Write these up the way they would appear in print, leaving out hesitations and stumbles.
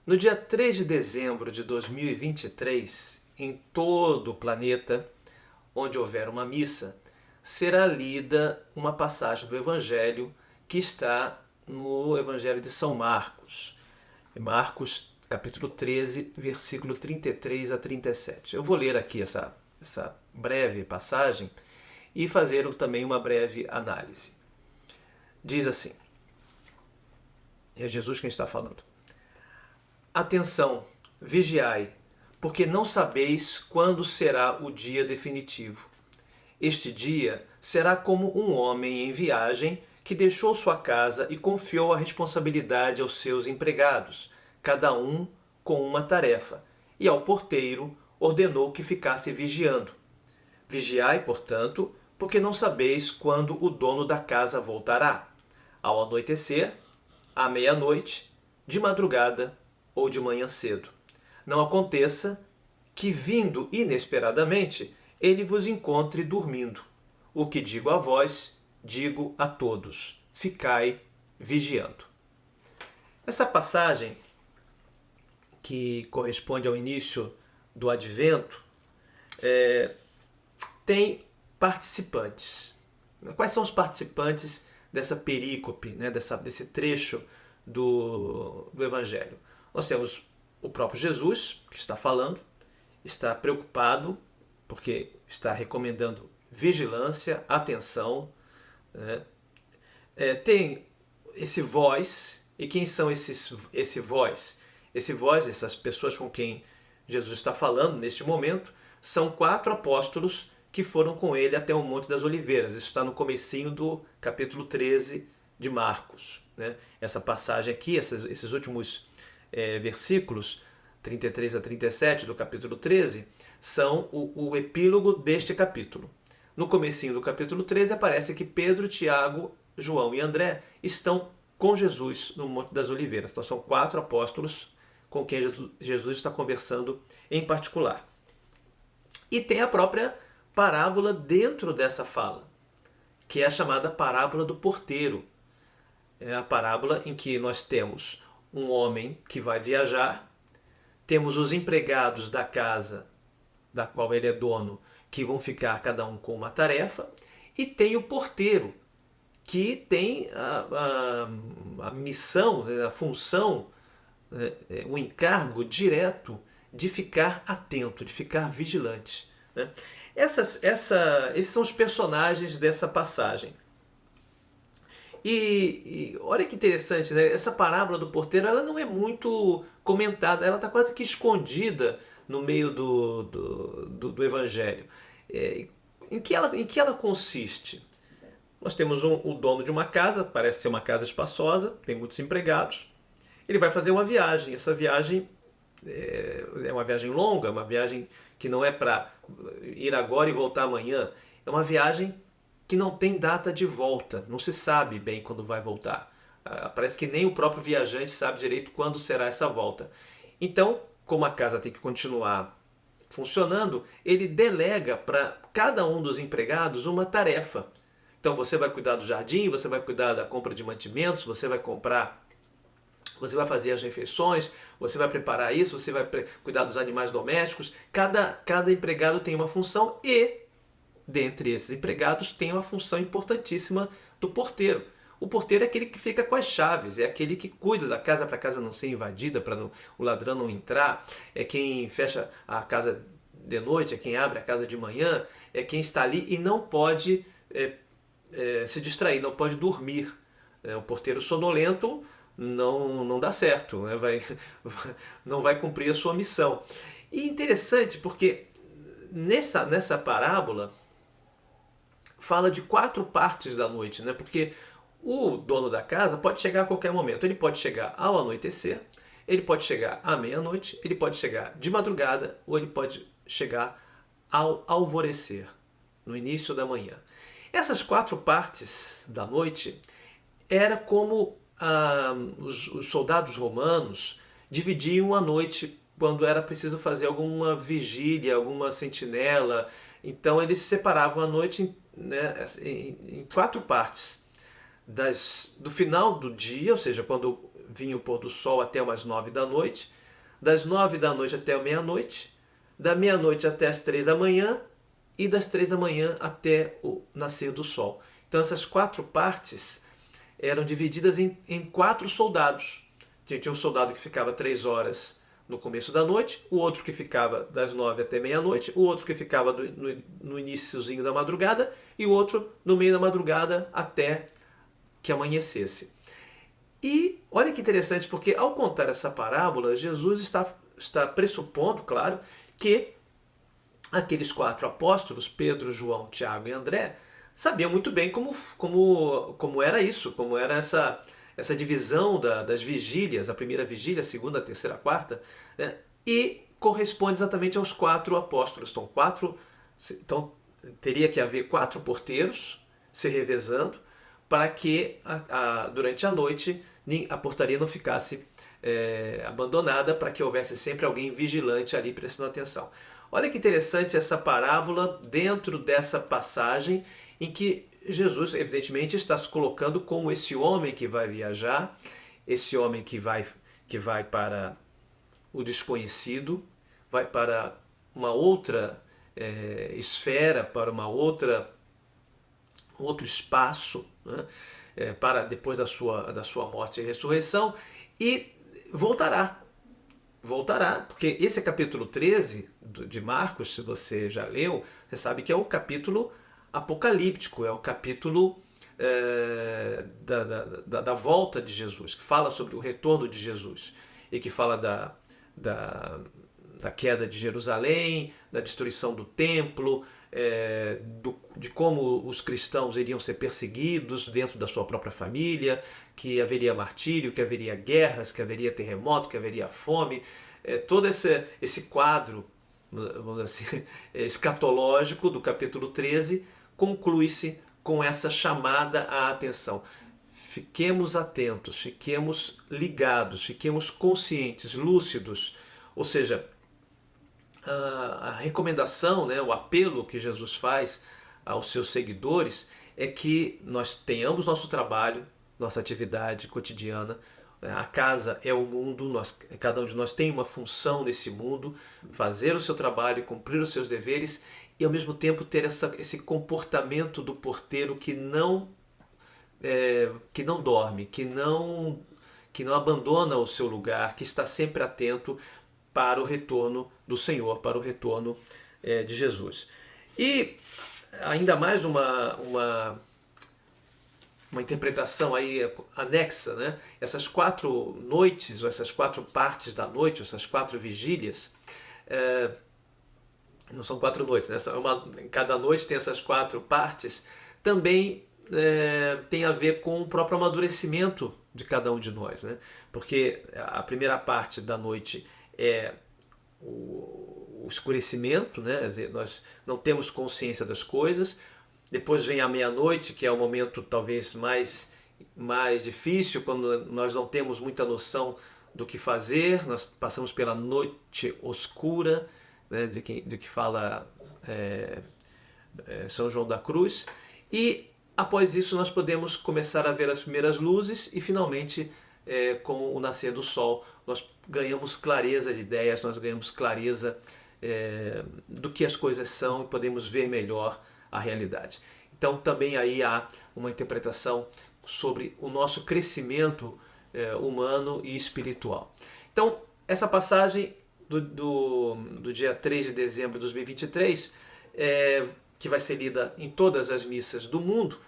No dia 3 de dezembro de 2023, em todo o planeta onde houver uma missa, será lida uma passagem do Evangelho que está no Evangelho de São Marcos. Marcos, capítulo 13, versículo 33 a 37. Eu vou ler aqui essa breve passagem e fazer também uma breve análise. Diz assim, é Jesus quem está falando. Atenção, vigiai, porque não sabeis quando será o dia definitivo. Este dia será como um homem em viagem que deixou sua casa e confiou a responsabilidade aos seus empregados, cada um com uma tarefa, e ao porteiro ordenou que ficasse vigiando. Vigiai, portanto, porque não sabeis quando o dono da casa voltará, ao anoitecer, à meia-noite, de madrugada ou de manhã cedo. Não aconteça que, vindo inesperadamente, ele vos encontre dormindo. O que digo a vós, digo a todos. Ficai vigiando. Essa passagem, que corresponde ao início do Advento, tem participantes. Quais são os participantes dessa perícope, desse trecho do Evangelho? Nós temos o próprio Jesus, que está falando, está preocupado, porque está recomendando vigilância, atenção. Tem esse vós, e quem são esse vós? Esse vós, essas pessoas com quem Jesus está falando neste momento, são 4 apóstolos que foram com ele até o Monte das Oliveiras. Isso está no comecinho do capítulo 13 de Marcos. Essa passagem aqui, esses últimos versículos, 33 a 37 do capítulo 13, são o epílogo deste capítulo. No comecinho do capítulo 13 aparece que Pedro, Tiago, João e André estão com Jesus no Monte das Oliveiras. Então são 4 apóstolos com quem Jesus está conversando em particular. E tem a própria parábola dentro dessa fala, que é a chamada parábola do porteiro. É a parábola em que nós temos um homem que vai viajar, temos os empregados da casa da qual ele é dono, que vão ficar cada um com uma tarefa, e tem o porteiro, que tem a missão, a função, o encargo direto de ficar atento, de ficar vigilante. Esses são os personagens dessa passagem. E olha que interessante, né? Essa parábola do porteiro, ela não é muito comentada, ela está quase que escondida no meio do Evangelho. Em que ela consiste? Nós temos o dono de uma casa, parece ser uma casa espaçosa, tem muitos empregados. Ele vai fazer uma viagem. Essa viagem é uma viagem longa, uma viagem que não é para ir agora e voltar amanhã. É uma viagem que não tem data de volta, não se sabe bem quando vai voltar. Parece que nem o próprio viajante sabe direito quando será essa volta. Então, como a casa tem que continuar funcionando, ele delega para cada um dos empregados uma tarefa. Então você vai cuidar do jardim, você vai cuidar da compra de mantimentos, você vai fazer as refeições, você vai preparar isso, você vai cuidar dos animais domésticos. Cada empregado tem uma função e, dentre esses empregados, tem uma função importantíssima do porteiro. O porteiro é aquele que fica com as chaves, é aquele que cuida da casa para a casa não ser invadida, para o ladrão não entrar, é quem fecha a casa de noite, é quem abre a casa de manhã, é quem está ali e não pode se distrair, não pode dormir. O porteiro sonolento não dá certo, não vai cumprir a sua missão. E interessante porque nessa parábola fala de 4 partes da noite, porque o dono da casa pode chegar a qualquer momento. Ele pode chegar ao anoitecer, ele pode chegar à meia-noite, ele pode chegar de madrugada ou ele pode chegar ao alvorecer, no início da manhã. Essas 4 partes da noite era como os soldados romanos dividiam a noite quando era preciso fazer alguma vigília, alguma sentinela. Então eles separavam a noite em 4 partes. Do final do dia, ou seja, quando vinha o pôr do sol até umas 9 da noite, das 9 da noite até a meia-noite, da meia-noite até as 3 da manhã e das 3 da manhã até o nascer do sol. Então essas 4 partes eram divididas em 4 soldados. Tinha um soldado que ficava 3 horas no começo da noite, o outro que ficava das 9 até meia-noite, o outro que ficava no iniciozinho da madrugada e o outro no meio da madrugada até que amanhecesse. E olha que interessante, porque ao contar essa parábola, Jesus está pressupondo, claro, que aqueles 4 apóstolos, Pedro, João, Tiago e André, sabiam muito bem como era isso, como era essa divisão das vigílias, a primeira vigília, a segunda, a terceira, a quarta, né? E corresponde exatamente aos 4 apóstolos. Então teria que haver 4 porteiros se revezando para que durante a noite a portaria não ficasse abandonada, para que houvesse sempre alguém vigilante ali prestando atenção. Olha que interessante essa parábola dentro dessa passagem em que Jesus, evidentemente, está se colocando como esse homem que vai viajar, esse homem que vai para o desconhecido, vai para uma outra esfera, para outro espaço, né? Para depois da sua morte e ressurreição, e voltará. Voltará, porque esse é capítulo 13 de Marcos, se você já leu, você sabe que é o capítulo apocalíptico, é o capítulo da volta de Jesus, que fala sobre o retorno de Jesus e que fala da queda de Jerusalém, da destruição do templo, de como os cristãos iriam ser perseguidos dentro da sua própria família, que haveria martírio, que haveria guerras, que haveria terremoto, que haveria fome. Todo esse quadro, vamos dizer assim, escatológico do capítulo 13 conclui-se com essa chamada à atenção. Fiquemos atentos, fiquemos ligados, fiquemos conscientes, lúcidos. Ou seja, a recomendação, né, o apelo que Jesus faz aos seus seguidores é que nós tenhamos nosso trabalho, nossa atividade cotidiana. A casa é o mundo, cada um de nós tem uma função nesse mundo, fazer o seu trabalho, cumprir os seus deveres e ao mesmo tempo ter esse comportamento do porteiro que não dorme, que não abandona o seu lugar, que está sempre atento para o retorno do Senhor, para o retorno de Jesus. E ainda mais uma interpretação aí anexa, né? Essas 4 noites, ou essas 4 partes da noite, essas 4 vigílias, não são 4 noites, né? Cada noite tem essas 4 partes, também tem a ver com o próprio amadurecimento de cada um de nós, né? Porque a primeira parte da noite é o escurecimento, né? Quer dizer, nós não temos consciência das coisas. Depois vem a meia-noite, que é o momento talvez mais difícil, quando nós não temos muita noção do que fazer. Nós passamos pela noite oscura, né? de que fala São João da Cruz. E após isso nós podemos começar a ver as primeiras luzes e finalmente com o nascer do sol nós ganhamos clareza de ideias, nós ganhamos clareza do que as coisas são e podemos ver melhor a realidade. Então também aí há uma interpretação sobre o nosso crescimento humano e espiritual. Então essa passagem do dia 3 de dezembro de 2023, que vai ser lida em todas as missas do mundo,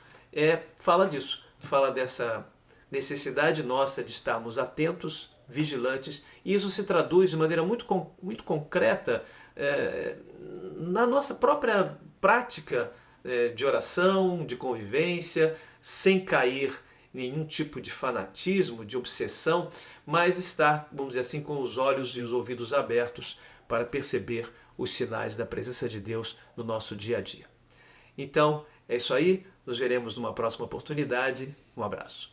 fala disso, fala dessa necessidade nossa de estarmos atentos, vigilantes, e isso se traduz de maneira muito concreta na nossa própria prática de oração, de convivência, sem cair em nenhum tipo de fanatismo, de obsessão, mas estar, vamos dizer assim, com os olhos e os ouvidos abertos para perceber os sinais da presença de Deus no nosso dia a dia. Então, é isso aí, nos veremos numa próxima oportunidade. Um abraço.